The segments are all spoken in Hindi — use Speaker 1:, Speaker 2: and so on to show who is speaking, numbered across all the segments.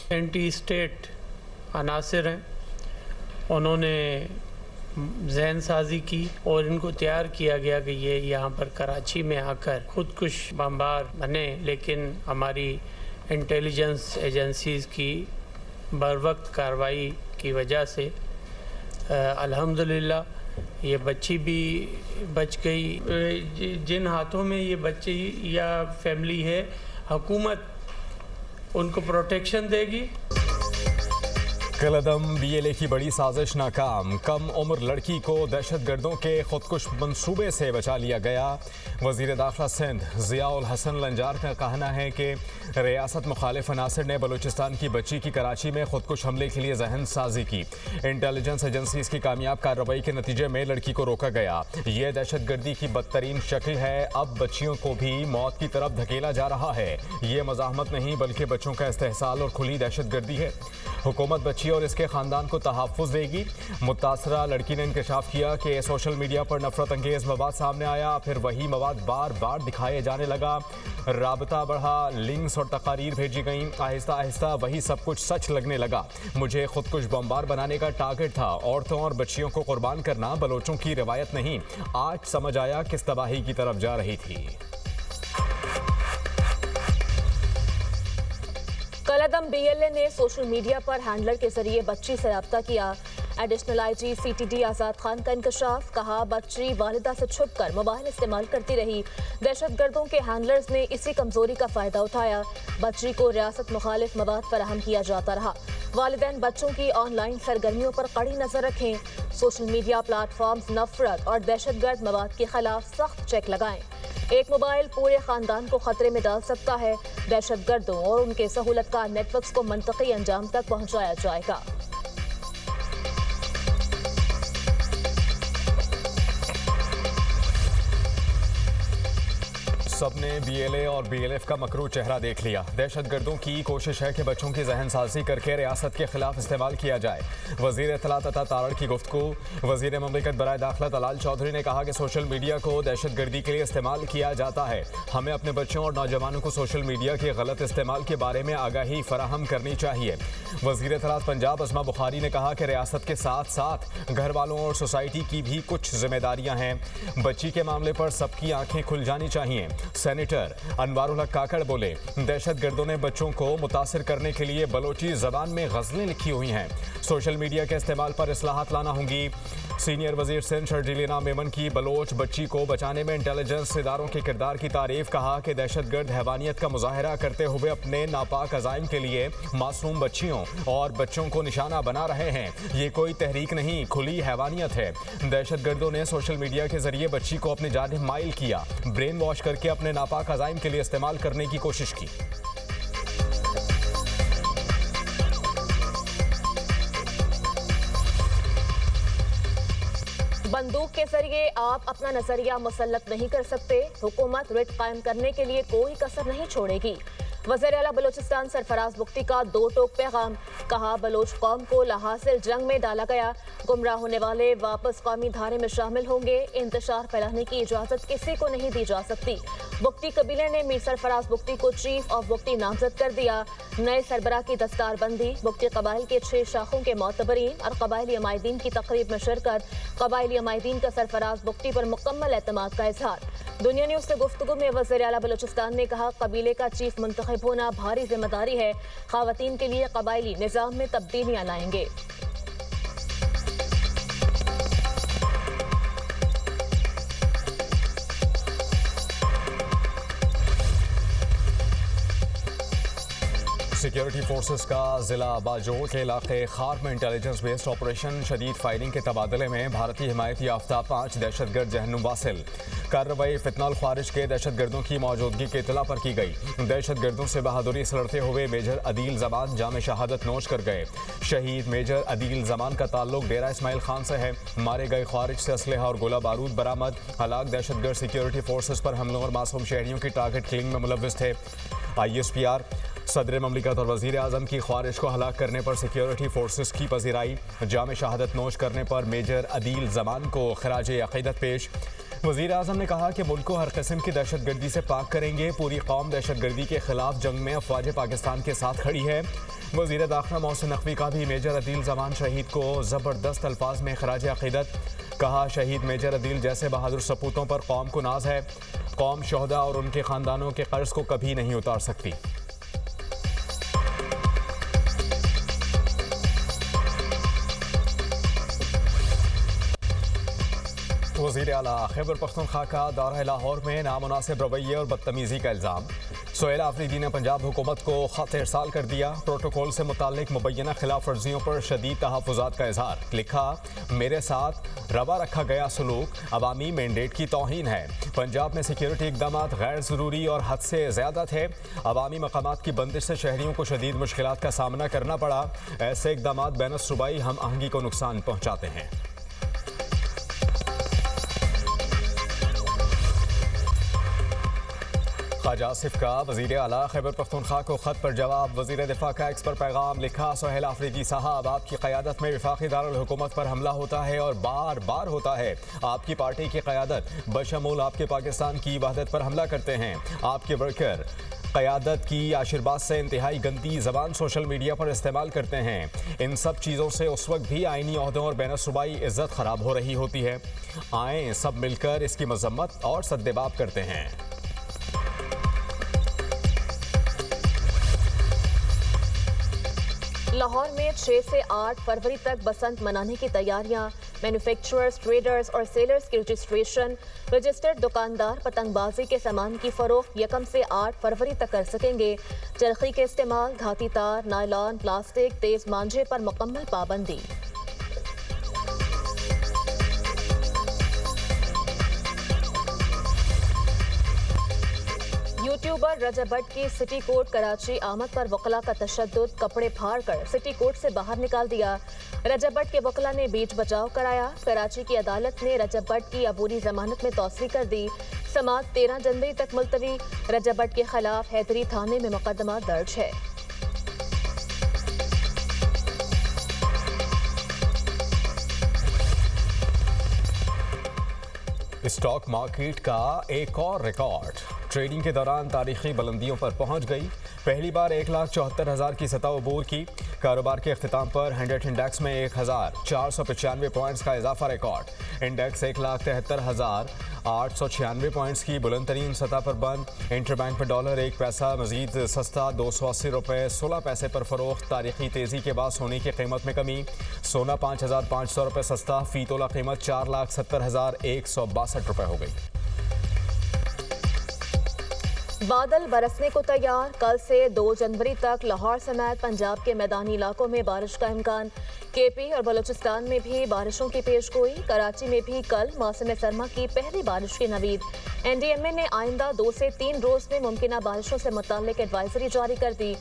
Speaker 1: एंटी स्टेट अनासिर हैं, उन्होंने जहन साजी की और इनको तैयार किया गया कि ये यहाँ पर कराची में आकर खुदकुश बमबार बने, लेकिन हमारी इंटेलिजेंस एजेंसीज़ की बरवक्त कार्रवाई की वजह से अल्हम्दुलिल्लाह ये बच्ची भी बच गई। जिन हाथों में ये बच्ची या फैमिली है, हुकूमत उनको प्रोटेक्शन देगी।
Speaker 2: कलदम बीएलए की बड़ी साजिश नाकाम, कम उम्र लड़की को दहशतगर्दों के खुदकुश मंसूबे से बचा लिया गया। वजीर दाखिला सिंध ज़ियाउल हसन लंजार का कहना है कि रियासत मुखालिफ अनासर ने बलूचिस्तान की बच्ची की कराची में खुदकुश हमले के लिए जहन साजी की। इंटेलिजेंस एजेंसीज की कामयाब कार्रवाई के नतीजे में लड़की को रोका गया। ये दहशतगर्दी की बदतरीन शक्ल है। अब बच्चियों को भी मौत की तरफ धकेला जा रहा है। ये मज़ाहमत नहीं बल्कि बच्चों का इस्तेहसाल और खुली दहशतगर्दी है। हुकूमत बच्ची और इसके खानदान को तहफ़्फ़ुज़ देगी। मुतासरा लड़की ने इंकशाफ किया कि सोशल मीडिया पर नफरत अंगेज़ मवाद सामने आया, फिर वही मवाद बार बार दिखाए जाने लगा। राबता बढ़ा, लिंक्स और तकारीर भेजी गईं। आहिस्ता आहिस्ता वही सब कुछ सच लगने लगा। मुझे खुदकुश बमबार बनाने का टारगेट था। औरतों और बच्चियों को कुर्बान करना बलोचों की रिवायत नहीं। आज समझ आया किस तबाही की तरफ जा रही थी।
Speaker 3: कलदम बीएलए ने सोशल मीडिया पर हैंडलर के जरिए बच्ची से रब्ता किया। एडिशनल आईजी सीटीडी आजाद खान का इंकशाफ, कहा बच्ची वालिदा से छुपकर मोबाइल इस्तेमाल करती रही। दहशतगर्दों के हैंडलर्स ने इसी कमजोरी का फायदा उठाया। बच्ची को रियासत मुखालिफ मवाद फराहम किया जाता रहा। वालिदैन बच्चों की ऑनलाइन सरगर्मियों पर कड़ी नजर रखें। सोशल मीडिया प्लेटफॉर्म्स नफरत और दहशतगर्द मवाद के खिलाफ सख्त चेक लगाएं। एक मोबाइल पूरे खानदान को खतरे में डाल सकता है। दहशतगर्दों और उनके सहूलतकार नेटवर्क्स को मंतकी अंजाम तक पहुंचाया जाएगा।
Speaker 2: सबने बीएलए और बीएलएफ का मकरू चेहरा देख लिया। दहशतगर्दों की कोशिश है कि बच्चों की जहन साजी करके रियासत के खिलाफ इस्तेमाल किया जाए। वजीर इत्तला तथा तारड़ की गुफ्तगू। वजीर ममलिकत बराए दाखिला तलाल चौधरी ने कहा कि सोशल मीडिया को दहशतगर्दी के लिए इस्तेमाल किया जाता है। हमें अपने बच्चों और नौजवानों को सोशल मीडिया के गलत इस्तेमाल के बारे में आगाही फराहम करनी चाहिए। वजीर इत्तला पंजाब अस्मा बुखारी ने कहा कि रियासत के साथ साथ घर वालों और सोसाइटी की भी कुछ जिम्मेदारियां हैं। बच्ची के मामले पर सबकी आंखें खुल जानी चाहिए। सेनेटर अनवारुल हक काकड़ बोले, दहशतगर्दों ने बच्चों को मुतासिर करने के लिए बलोची जबान में गज़लें लिखी हुई हैं। सोशल मीडिया के इस्तेमाल पर इस्लाहात लाना होंगी। सीनियर वजीर सिंध शर्जीलिना मेमन की बलोच बच्ची को बचाने में इंटेलिजेंस इदारों के किरदार की तारीफ, कहा कि दहशतगर्द हैवानियत का मुजाहरा करते हुए अपने नापाक अज़ाइम के लिए मासूम बच्चियों और बच्चों को निशाना बना रहे हैं। ये कोई तहरीक नहीं, खुली हैवानियत है। दहशतगर्दों ने सोशल मीडिया के जरिए बच्ची को अपनी जानिब माइल किया, ब्रेन वॉश करके अपने नापाक अज़ाइम के लिए इस्तेमाल करने की कोशिश की।
Speaker 3: बंदूक के जरिए आप अपना नजरिया मुसल्लत नहीं कर सकते। हुकूमत रिट कायम करने के लिए कोई कसर नहीं छोड़ेगी। वज़ीर आला बलूचिस्तान सरफराज बुख्ती का दो टोक पैगाम, कहा बलोच कौम को लाहासिल जंग में डाला गया। गुमराह होने वाले वापस कौमी धारे में शामिल होंगे। इंतशार फैलाने की इजाजत किसी को नहीं दी जा सकती। बुख्ती कबीले ने मीर सरफराज बुख्ती को चीफ ऑफ बुख्ती नामजद कर दिया। नए सरबराह की दस्तारबंदी, बुख्ती कबाइल के 6 शाखों के मोतबरीन और कबाइली अमायदीन की तकरीब में शिरकत। कबाइली अमायदीन का सरफराज बुख्ती पर मुकम्मल एतमाद का इजहार। दुनिया न्यूज़ से गुफ्तगू में वज़ीर आला बलूचिस्तान ने कहा, कबीले का चीफ मुंतखब होना भारी जिम्मेदारी है। ख़वातीन के लिए कबाइली निज़ाम में तब्दीलियां लाएंगे।
Speaker 2: सिक्योरिटी फोर्सेस का जिला बाजोर के इलाके खार में इंटेलिजेंस बेस्ड ऑपरेशन, शदीद फायरिंग के तबादले में भारतीय हिमायत याफ्ता 5 दहशतगर्द जहन्नुम वासिल। कार्रवाई फितनल ख्वारिज के दहशतगर्दों की मौजूदगी के इत्तला पर की गई। दहशतगर्दों से बहादुरी से लड़ते हुए मेजर अदील जमान जाम शहादत नोश कर गए। शहीद मेजर अदील जमान का ताल्लुक डेरा इस्माइल खान से है। मारे गए ख्वारिज से असलहा और गोला बारूद बरामद। हलाक दहशतगर्द सिक्योरिटी फोर्सेस पर हमलों और मासूम शहरियों की टारगेट किलिंग में मुलव्विस थे। ISPR सदर ममलिकत और वज़ीर आज़म की ख्वारिश को हलाक करने पर सिक्योरिटी फोर्सेस की पजीराई। जाम शहादत नोश करने पर मेजर अदील जमान को खराज अक़ीदत पेश। वज़ीर आज़म ने कहा कि मुल्क को हर किस्म की दहशतगर्दी से पाक करेंगे। पूरी कौम दहशतगर्दी के खिलाफ जंग में अफवाज पाकिस्तान के साथ खड़ी है। वज़ीर दाखिला मोहसिन नकवी का भी मेजर अदील जमान शहीद को ज़बरदस्त अल्फाज में खराज अक़ीदत। कहा, शहीद मेजर अदील जैसे बहादुर सपूतों पर कौम को नाज है। कौम शोहदा और उनके ख़ानदानों के कर्ज को कभी नहीं उतार सकती। वज़ीर आला खैबर पख्तूनख्वा का दौरा लाहौर में नामुनासिब रवैये और बदतमीज़ी का इल्ज़ाम। सोहेल आफरीदी ने पंजाब हुकूमत को ख़त इरसाल कर दिया। प्रोटोकॉल से मुताल्लिक मुबैना खिलाफ वर्जियों पर शदीद तहफ़्फ़ुज़ात का इज़हार। लिखा, मेरे साथ रवा रखा गया सलूक अवामी मैंडेट की तौहीन है। पंजाब में सिक्योरिटी इक़दाम गैर ज़रूरी और हद से ज़्यादा थे। अवामी मकामात की बंदिश से शहरियों को शदीद मुश्किलात का सामना करना पड़ा। ऐसे इक़दाम बैन सूबाई हम आहंगी को नुकसान पहुँचाते हैं। ख्वाजा आसिफ का वज़ीर आला खैबर पख्तूनख्वा को ख़त पर जवाब। वज़ीर दिफा का एक्स पर पैगाम। लिखा, सोहेल आफरीदी साहब, आपकी क़यादत में वफाक़ी दारुल हुकूमत पर हमला होता है और बार बार होता है। आपकी पार्टी की क़यादत बशमूल आपके पाकिस्तान की वहदत पर हमला करते हैं। आपके वर्कर क़यादत की आशीर्वाद से इंतहाई गंदी ज़बान सोशल मीडिया पर इस्तेमाल करते हैं। इन सब चीज़ों से उस वक्त भी आइनी ओहदों और बैन सूबाई इज़्ज़त ख़राब हो रही होती है। आएँ सब मिलकर इसकी मज़म्मत और सद्देबाब करते हैं।
Speaker 3: लाहौर में 6 से 8 फरवरी तक बसंत मनाने की तैयारियां। मैन्युफैक्चरर्स, ट्रेडर्स और सेलर्स की रजिस्ट्रेशन। रजिस्टर्ड दुकानदार पतंगबाजी के सामान की फरोख्त 1 से 8 फरवरी तक कर सकेंगे। चरखी के इस्तेमाल, धाती तार, नायलॉन, प्लास्टिक, तेज मांझे पर मुकम्मल पाबंदी। यूट्यूबर रजब भट्ट की सिटी कोर्ट कराची आमद पर वकला का तशद्दुद। कपड़े फाड़ कर सिटी कोर्ट से बाहर निकाल दिया। रजब भट्ट के वकला ने बीच बचाव कराया। कराची की अदालत ने रजब भट्ट की अबूरी जमानत में तौसीक कर दी। समाअत 13 जनवरी तक मुलतवी। रजब भट्ट के खिलाफ हैदरी थाने में मुकदमा दर्ज है।
Speaker 2: स्टॉक मार्केट का एक और रिकॉर्ड। ट्रेडिंग के दौरान तारीखी बुलंदियों पर पहुंच गई। पहली बार 1,74,000 की सतह अबूर की। कारोबार के अख्तिताम पर 100 इंडेक्स में 1,495 पॉइंट्स का इजाफा रिकॉर्ड। इंडेक्स 1,73,896 पॉइंट्स की बुलंद तरीन सतह पर बंद। इंटरबैंक पर डॉलर 1 पैसा मजीद सस्ता 280 रुपये 16 पैसे पर फरोख्त। तारीखी तेजी के बाद सोने की कीमत में कमी। सोना 5,500 रुपये सस्ता। फी तोला कीमत 4,70,162 रुपये हो गई।
Speaker 3: बादल बरसने को तैयार। कल से 2 जनवरी तक लाहौर समेत पंजाब के मैदानी इलाकों में बारिश का इम्कान। केपी और बलूचिस्तान में भी बारिशों की पेशगोई। कराची में भी कल मौसम सरमा की पहली बारिश की नवीद। NDMA ने आइंदा 2 से 3 रोज में मुमकिन बारिशों से मुताल्लिक एडवाइजरी जारी कर दी।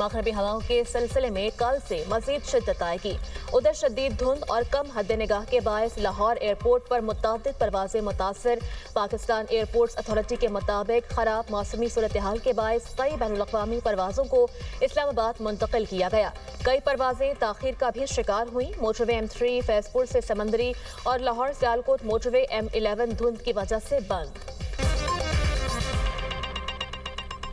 Speaker 3: मगरबी हवाओं के सिलसिले में कल से मजीद शिद्दत आएगी। उधर शदीद धुंध और कम हद निगाह के बायस लाहौर एयरपोर्ट पर मुतअद्दिद परवाजें मुतासर। पाकिस्तान एयरपोर्ट्स अथॉरिटी के मुताबिक खराब मौसमी सूरत हाल के बायस कई बैनुल-अक़वामी परवाजों को इस्लामाबाद मुंतकिल किया गया। कई परवाजें ताखीर का भी शिकार हुई। मोटरवे M3 फैजपुर से समंदरी और लाहौर सियालकोट मोटरवे M11 धुंध की वजह से बंद।